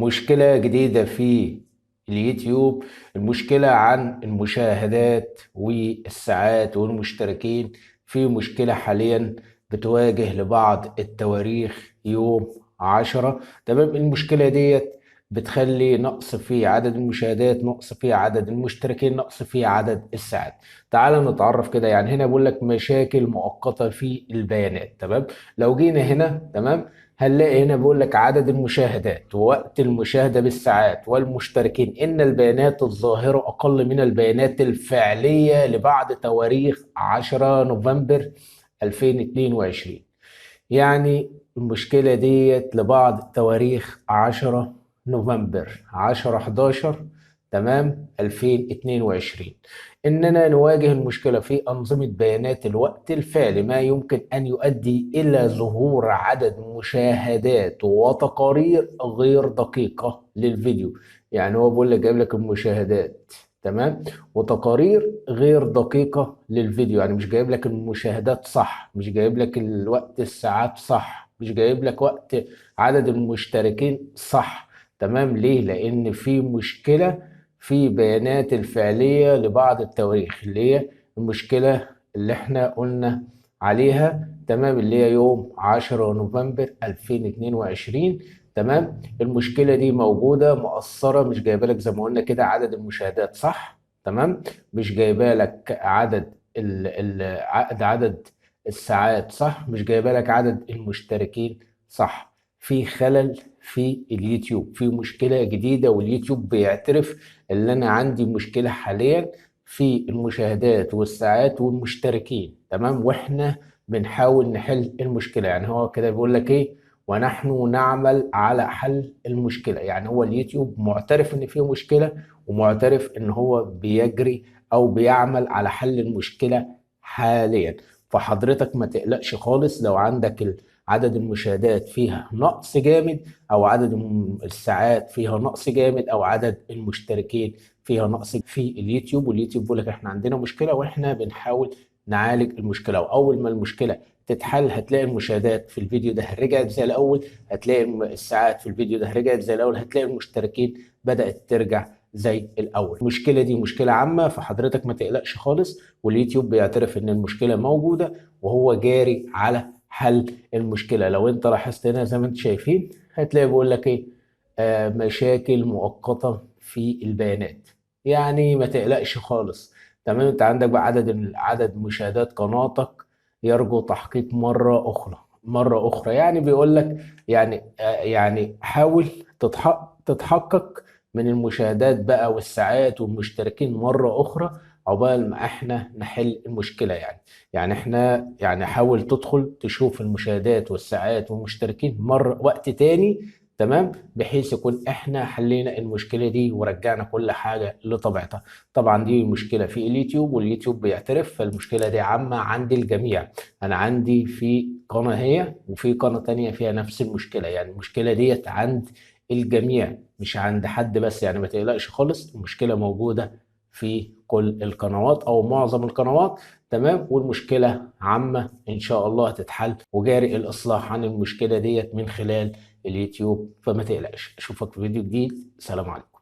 مشكلة جديدة في اليوتيوب، المشكلة عن المشاهدات والساعات والمشتركين. في مشكلة حاليا بتواجه لبعض التواريخ يوم 10. تمام، المشكلة ديت بتخلي نقص في عدد المشاهدات، نقص في عدد المشتركين، نقص في عدد الساعات. تعال نتعرف كده. يعني هنا بقول لك مشاكل مؤقتة في البيانات. تمام، لو جينا هنا تمام هنلاقي هنا بيقول لك عدد المشاهدات ووقت المشاهدة بالساعات والمشتركين، إن البيانات الظاهرة أقل من البيانات الفعلية لبعد تواريخ 10 نوفمبر 2022. يعني المشكلة ديت لبعض تواريخ 10 نوفمبر 10 11 تمام 2022. إننا نواجه المشكلة في أنظمة بيانات الوقت الفعلي، ما يمكن أن يؤدي إلى ظهور عدد مشاهدات وتقارير غير دقيقة للفيديو. يعني هو بيقول لك جايب لك المشاهدات تمام وتقارير غير دقيقة للفيديو، يعني مش جايب لك المشاهدات صح، مش جايب لك الوقت الساعات صح، مش جايب لك وقت عدد المشتركين صح. تمام، ليه؟ لأن في مشكلة في بيانات الفعلية لبعض التواريخ، اللي هي المشكلة اللي احنا قلنا عليها. تمام، اللي هي يوم 10 نوفمبر 2022. تمام، المشكلة دي موجودة مؤثرة، مش جايبه لك زي ما قلنا كده عدد المشاهدات صح. تمام، مش جايبه لك عدد الساعات صح، مش جايبه لك عدد المشتركين صح. في خلل في اليوتيوب، في مشكلة جديدة، واليوتيوب بيعترف ان انا عندي مشكلة حاليا في المشاهدات والساعات والمشتركين. تمام، واحنا بنحاول نحل المشكلة. يعني هو كده بيقول لك ايه، ونحن نعمل على حل المشكلة. يعني هو اليوتيوب معترف ان فيه مشكلة، ومعترف ان هو بيجري او بيعمل على حل المشكلة حاليا. فحضرتك ما تقلقش خالص لو عندك عدد المشاهدات فيها نقص جامد، او عدد الساعات فيها نقص جامد، او عدد المشتركين فيها نقص في اليوتيوب. واليوتيوب بيقول لك احنا عندنا مشكلة واحنا بنحاول نعالج المشكلة، واول ما المشكلة تتحل هتلاقي المشاهدات في الفيديو ده رجعت زي الاول، هتلاقي الساعات في الفيديو ده رجعت زي الاول، هتلاقي المشتركين بدأت ترجع زي الاول. المشكله دي مشكله عامه، فحضرتك ما تقلقش خالص، واليوتيوب بيعترف ان المشكله موجوده وهو جاري على حل المشكله. لو انت لاحظت هنا زي ما انت شايفين هتلاقي بيقول لك ايه، مشاكل مؤقته في البيانات. يعني ما تقلقش خالص. تمام، انت عندك بقى عدد مشاهدات قناتك يرجو تحقيق مره اخرى. يعني بيقول لك يعني حاول تتحقق من المشاهدات بقى والساعات والمشتركين مرة أخرى عقبال ما احنا نحل المشكلة. يعني احنا يعني حاول تدخل تشوف المشاهدات والساعات والمشتركين مرة وقت تاني. تمام، بحيث يكون احنا حلينا المشكلة دي ورجعنا كل حاجة لطبيعتها. طبعا دي مشكلة في اليوتيوب، واليوتيوب بيعترف، فالمشكلة دي عامة عند الجميع. انا عندي في قناة هي وفي قناة تانية فيها نفس المشكلة، يعني المشكلة ديت عند الجميع مش عند حد بس. يعني ما تقلقش خالص، المشكلة موجودة في كل القنوات او معظم القنوات. تمام، والمشكلة عامة ان شاء الله هتتحل، وجاري الاصلاح عن المشكلة ديت من خلال اليوتيوب. فما تقلقش، اشوفك في فيديو جديد. سلام عليكم.